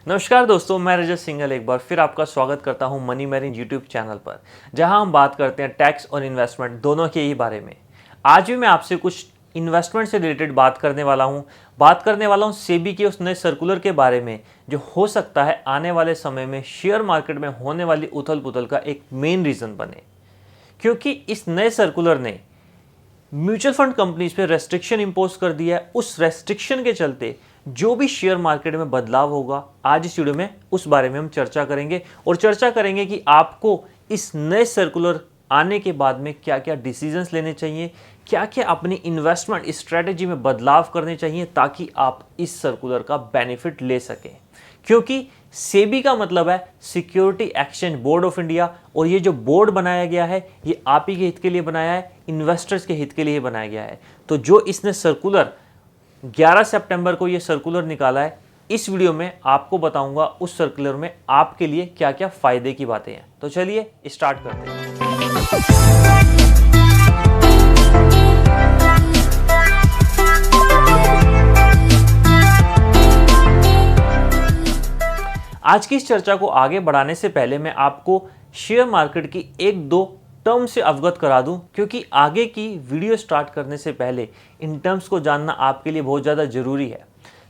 नमस्कार दोस्तों, मैं रजत सिंघल एक बार फिर आपका स्वागत करता हूं मनी मैरिज यूट्यूब चैनल पर, जहां हम बात करते हैं टैक्स और इन्वेस्टमेंट दोनों के ही बारे में। आज भी मैं आपसे कुछ इन्वेस्टमेंट से रिलेटेड बात करने वाला हूं सेबी के उस नए सर्कुलर के बारे में जो हो सकता है आने वाले समय में शेयर मार्केट में होने वाली उथल पुथल का एक मेन रीज़न बने, क्योंकि इस नए सर्कुलर ने म्यूचुअल फंड कंपनीज पे रेस्ट्रिक्शन इंपोज कर दिया है। उस रेस्ट्रिक्शन के चलते जो भी शेयर मार्केट में बदलाव होगा, आज इस वीडियो में उस बारे में हम चर्चा करेंगे और चर्चा करेंगे कि आपको इस नए सर्कुलर आने के बाद में क्या क्या डिसीजंस लेने चाहिए, क्या क्या अपनी इन्वेस्टमेंट स्ट्रेटेजी में बदलाव करने चाहिए ताकि आप इस सर्कुलर का बेनिफिट ले सकें। क्योंकि सेबी का मतलब है security exchange board of India, और ये जो बोर्ड बनाया गया है ये आप ही के हित के लिए बनाया है, इन्वेस्टर्स के हित के लिए बनाया गया है। तो जो इसने सर्कुलर 11 सितंबर को ये सर्कुलर निकाला है, इस वीडियो में आपको बताऊंगा उस सर्कुलर में आपके लिए क्या क्या फायदे की बातें हैं। तो चलिए स्टार्ट करते हैं। आज की इस चर्चा को आगे बढ़ाने से पहले मैं आपको शेयर मार्केट की एक दो टर्म से अवगत करा दूं, क्योंकि आगे की वीडियो स्टार्ट करने से पहले इन टर्म्स को जानना आपके लिए बहुत ज़्यादा ज़रूरी है।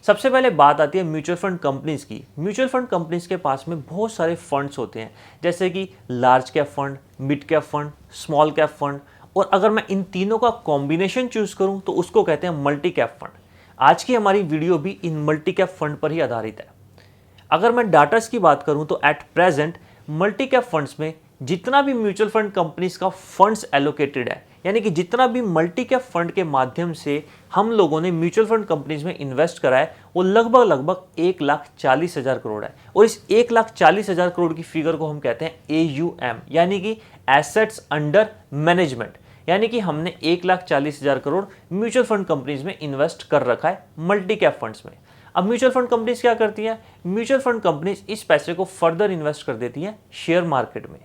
सबसे पहले बात आती है म्यूचुअल फंड कंपनीज की। म्यूचुअल फंड कंपनीज के पास में बहुत सारे फंड्स होते हैं, जैसे कि large cap fund, mid cap fund, small cap fund, और अगर मैं इन तीनों का कॉम्बिनेशन चूज करूँ तो उसको कहते हैं मल्टी कैप फंड। आज की हमारी वीडियो भी इन मल्टी कैप फंड पर ही आधारित है। अगर मैं डाटास की बात करूं तो at present multi cap funds में जितना भी म्यूचुअल फंड कंपनीज का फंड्स एलोकेटेड है, यानी कि जितना भी मल्टी कैप फंड के माध्यम से हम लोगों ने म्यूचुअल फंड कंपनीज में इन्वेस्ट करा है, वो लगभग 1,40,000 करोड़ है। और इस 1,40,000 करोड़ की फिगर को हम कहते हैं AUM, यानी कि एसेट्स अंडर मैनेजमेंट, यानी कि हमने 1,40,000 करोड़ म्यूचुअल फंड कंपनीज में इन्वेस्ट कर रखा है मल्टी कैप फंड्स में। अब म्यूचुअल फंड कंपनीज क्या करती हैं? म्यूचुअल फंड कंपनीज इस पैसे को फर्दर इन्वेस्ट कर देती हैं शेयर मार्केट में।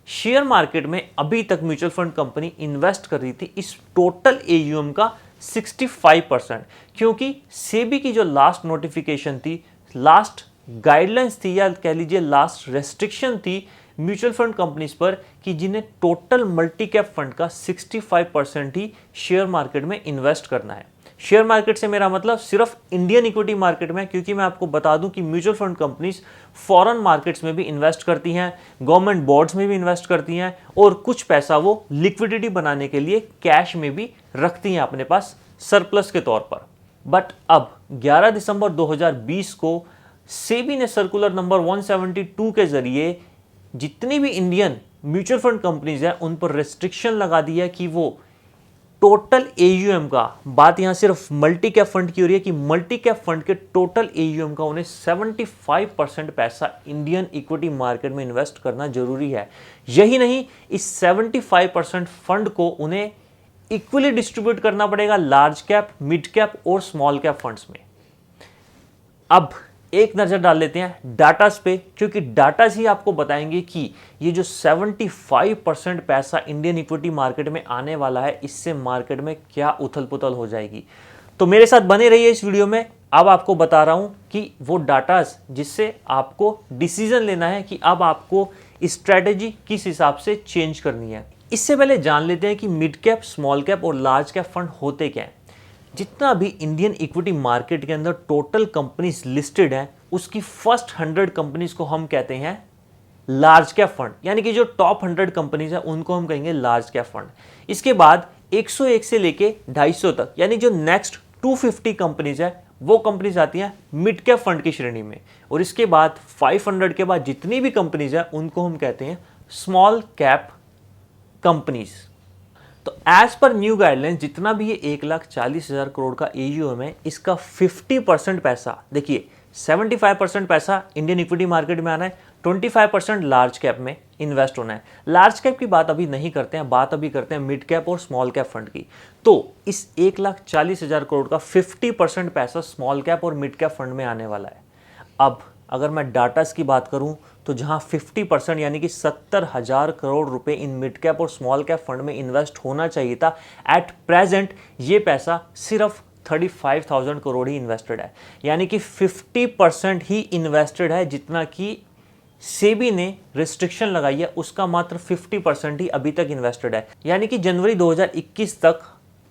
शेयर मार्केट में अभी तक म्यूचुअल फंड कंपनी इन्वेस्ट कर रही थी इस टोटल AUM का 65%, क्योंकि सेबी की जो लास्ट नोटिफिकेशन थी, लास्ट गाइडलाइंस थी, या कह लीजिए लास्ट रेस्ट्रिक्शन थी म्यूचुअल फंड कंपनीज पर, कि जिन्हें टोटल मल्टी कैप फंड का 65% ही शेयर मार्केट में इन्वेस्ट करना है। शेयर मार्केट से मेरा मतलब सिर्फ इंडियन इक्विटी मार्केट में, क्योंकि मैं आपको बता दूं कि mutual fund companies foreign markets में भी इन्वेस्ट करती हैं, गवर्नमेंट बॉन्ड्स में भी इन्वेस्ट करती हैं, और कुछ पैसा वो लिक्विडिटी बनाने के लिए कैश में भी रखती हैं अपने पास सरप्लस के तौर पर। बट अब 11 दिसंबर 2020 को सेबी ने सर्कुलर नंबर 172 के जरिए जितनी भी इंडियन म्यूचुअल फंड कंपनीज हैं उन पर रेस्ट्रिक्शन लगा दी है कि वो टोटल AUM का, बात यहां सिर्फ मल्टी कैप फंड की हो रही है, कि मल्टी कैप फंड के टोटल AUM का उन्हें 75% पैसा इंडियन इक्विटी मार्केट में इन्वेस्ट करना जरूरी है। यही नहीं, इस 75% फंड को उन्हें इक्वली डिस्ट्रीब्यूट करना पड़ेगा लार्ज कैप, मिड कैप और स्मॉल कैप फंड्स में। अब एक नजर डाल लेते हैं डाटास पे, क्योंकि डाटास ही आपको बताएंगे कि ये जो 75% पैसा इंडियन इक्विटी मार्केट में आने वाला है, इससे मार्केट में क्या उथल पुथल हो जाएगी। तो मेरे साथ बने रहिए इस वीडियो में। अब आपको बता रहा हूं कि वो डाटास जिससे आपको डिसीजन लेना है कि अब आपको स्ट्रेटेजी किस हिसाब से चेंज करनी है। इससे पहले जान लेते हैं कि मिड कैप, स्मॉल कैप और लार्ज कैप फंड होते क्या हैं। जितना भी इंडियन इक्विटी मार्केट के अंदर टोटल कंपनीज लिस्टेड हैं, उसकी फर्स्ट 100 कंपनीज को हम कहते हैं लार्ज कैप फंड, यानी कि जो टॉप 100 कंपनीज हैं उनको हम कहेंगे लार्ज कैप फंड। इसके बाद 101 से लेके 250 तक, यानी जो नेक्स्ट 250 कंपनीज है, वो कंपनीज आती हैं मिड कैप फंड की श्रेणी में। और इसके बाद 500 के बाद जितनी भी कंपनीज हैं उनको हम कहते हैं स्मॉल कैप कंपनीज। तो एज पर न्यू गाइडलाइंस जितना भी ये 1,40,000 करोड़ का AUM है, इसका 50% पैसा, देखिए 75% पैसा इंडियन इक्विटी मार्केट में आना है, 25% लार्ज कैप में इन्वेस्ट होना है। लार्ज कैप की बात अभी नहीं करते हैं, बात अभी करते हैं मिड कैप और स्मॉल कैप फंड की। तो इस 1,40,000 करोड़ का 50% पैसा स्मॉल कैप और मिड कैप फंड में आने वाला है। अब अगर मैं डाटास की बात करूं तो जहां 50% यानी कि 70,000 करोड़ रुपए इन मिड कैप और स्मॉल कैप फंड में इन्वेस्ट होना चाहिए था, एट प्रेजेंट ये पैसा सिर्फ 35,000 करोड़ ही इन्वेस्टेड है, यानी कि 50% ही इन्वेस्टेड है। जितना कि सेबी ने रिस्ट्रिक्शन लगाई है उसका मात्र 50% ही अभी तक इन्वेस्टेड है। यानी कि जनवरी 2021 तक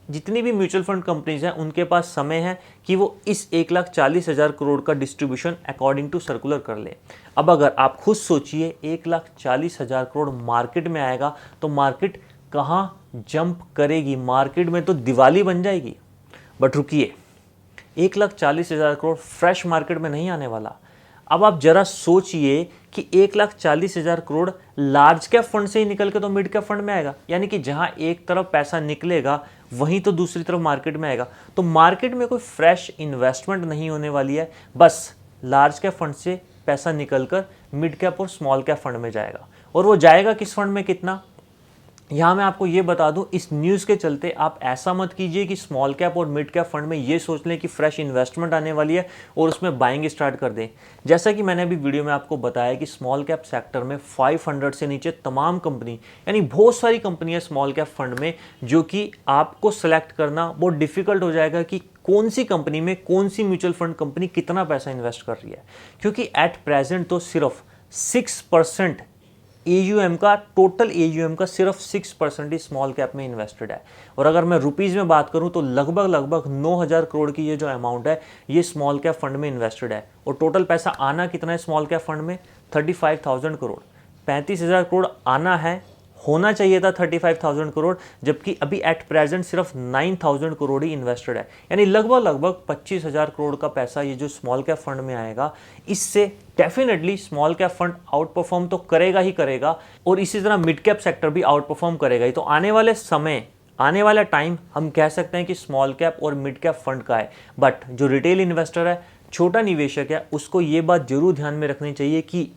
जितनी भी म्यूचुअल फंड कंपनीज हैं उनके पास समय है कि वो इस 1,40,000 करोड़ का डिस्ट्रीब्यूशन अकॉर्डिंग टू सर्कुलर कर ले। अब अगर आप खुद सोचिए 1,40,000 करोड़ मार्केट में आएगा तो मार्केट कहाँ जंप करेगी, मार्केट में तो दिवाली बन जाएगी। बट रुकिए, 1,40,000 करोड़ फ्रेश मार्केट में नहीं आने वाला। अब आप जरा सोचिए कि 1,40,000 करोड़ लार्ज कैप फंड से ही निकल के तो मिड कैप फंड में आएगा, यानी कि जहां एक तरफ पैसा निकलेगा वहीं तो दूसरी तरफ मार्केट में आएगा। तो मार्केट में कोई फ्रेश इन्वेस्टमेंट नहीं होने वाली है, बस लार्ज कैप फंड से पैसा निकलकर मिड कैप और स्मॉल कैप फंड में जाएगा। और वो जाएगा किस फंड में, कितना, यहाँ मैं आपको ये बता दूं, इस न्यूज़ के चलते आप ऐसा मत कीजिए कि स्मॉल कैप और मिड कैप फंड में ये सोच लें कि फ्रेश इन्वेस्टमेंट आने वाली है और उसमें बाइंग स्टार्ट कर दें। जैसा कि मैंने अभी वीडियो में आपको बताया कि स्मॉल कैप सेक्टर में 500 से नीचे तमाम कंपनी, यानी बहुत सारी कंपनियां स्मॉल कैप फंड में, जो कि आपको सेलेक्ट करना बहुत डिफिकल्ट हो जाएगा कि कौन सी कंपनी में कौन सी म्यूचुअल फंड कंपनी कितना पैसा इन्वेस्ट कर रही है। क्योंकि एट प्रेजेंट तो सिर्फ 6% AUM का, टोटल AUM का सिर्फ 6% ही स्मॉल कैप में इन्वेस्टेड है। और अगर मैं रुपीज़ में बात करूं तो लगभग 9,000 करोड़ की ये जो अमाउंट है ये स्मॉल कैप फंड में इन्वेस्टेड है। और टोटल पैसा आना कितना है स्मॉल कैप फंड में, 35,000 करोड़। 35,000 करोड़ आना है, होना चाहिए था 35,000 करोड़, जबकि अभी एट प्रेजेंट सिर्फ 9,000 करोड़ ही इन्वेस्टेड है। यानी लगभग 25,000 करोड़ का पैसा ये जो स्मॉल कैप फंड में आएगा, इससे definitely small cap fund out perform तो करेगा ही करेगा, और इसी तरह मिड कैप सेक्टर भी आउट परफॉर्म करेगा ही। तो आने वाले समय, आने वाला टाइम हम कह सकते हैं कि स्मॉल कैप और मिड कैप फंड का है। बट जो रिटेल इन्वेस्टर है, छोटा निवेशक है, उसको ये बात जरूर ध्यान में रखनी चाहिए कि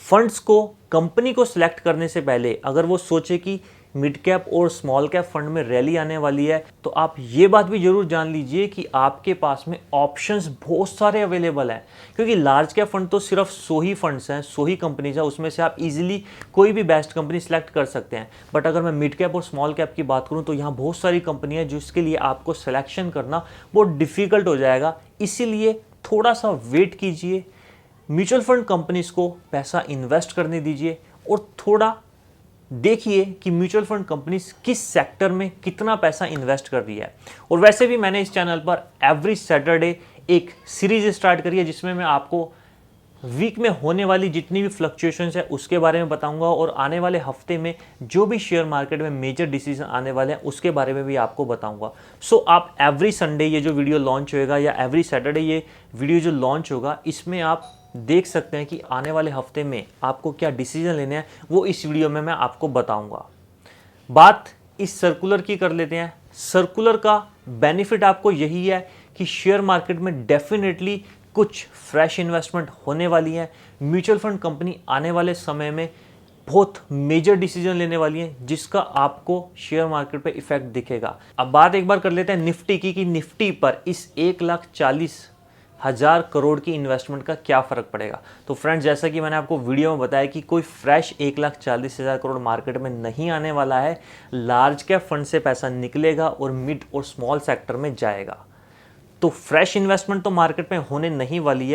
फंड्स को, कंपनी को सिलेक्ट करने से पहले अगर वो सोचे कि मिड कैप और स्मॉल कैप फंड में रैली आने वाली है, तो आप ये बात भी जरूर जान लीजिए कि आपके पास में ऑप्शंस बहुत सारे अवेलेबल हैं। क्योंकि लार्ज कैप फंड तो सिर्फ 100 ही फंड्स हैं, 100 ही कंपनीज हैं, उसमें से आप इजीली कोई भी बेस्ट कंपनी सिलेक्ट कर सकते हैं। बट अगर मैं मिड कैप और स्मॉल कैप की बात करूं तो यहाँ बहुत सारी कंपनी है जिसके लिए आपको सिलेक्शन करना बहुत डिफिकल्ट हो जाएगा। इसीलिए थोड़ा सा वेट कीजिए, म्यूचुअल फंड कंपनीज को पैसा इन्वेस्ट करने दीजिए और थोड़ा देखिए कि म्यूचुअल फंड कंपनीज किस सेक्टर में कितना पैसा इन्वेस्ट कर रही है। और वैसे भी मैंने इस चैनल पर एवरी सैटरडे एक सीरीज स्टार्ट करी है जिसमें मैं आपको वीक में होने वाली जितनी भी फ्लक्चुएशंस है उसके बारे में बताऊंगा, और आने वाले हफ्ते में जो भी शेयर मार्केट में मेजर डिसीजन आने वाले हैं उसके बारे में भी आपको बताऊंगा। सो आप एवरी संडे ये जो वीडियो लॉन्च होएगा या एवरी सैटरडे ये वीडियो जो लॉन्च होगा, इसमें आप देख सकते हैं कि आने वाले हफ्ते में आपको क्या डिसीजन लेने हैं, वो इस वीडियो में मैं आपको बताऊंगा। बात इस सर्कुलर की कर लेते हैं। सर्कुलर का बेनिफिट आपको यही है कि शेयर मार्केट में डेफिनेटली कुछ फ्रेश इन्वेस्टमेंट होने वाली है। म्यूचुअल फंड कंपनी आने वाले समय में बहुत मेजर डिसीजन लेने वाली है जिसका आपको शेयर मार्केट पे इफेक्ट दिखेगा। अब बात एक बार कर लेते हैं निफ्टी की, कि निफ्टी पर इस 1,40,000 करोड़ की इन्वेस्टमेंट का क्या फर्क पड़ेगा। तो फ्रेंड्स, जैसा कि मैंने आपको वीडियो में बताया कि कोई फ्रेश 1,40,000 करोड़ मार्केट में नहीं आने वाला है। लार्ज कैप फंड से पैसा निकलेगा और मिड और स्मॉल सेक्टर में जाएगा। तो फ्रेश इन्वेस्टमेंट तो मार्केट में होने नहीं वाली है।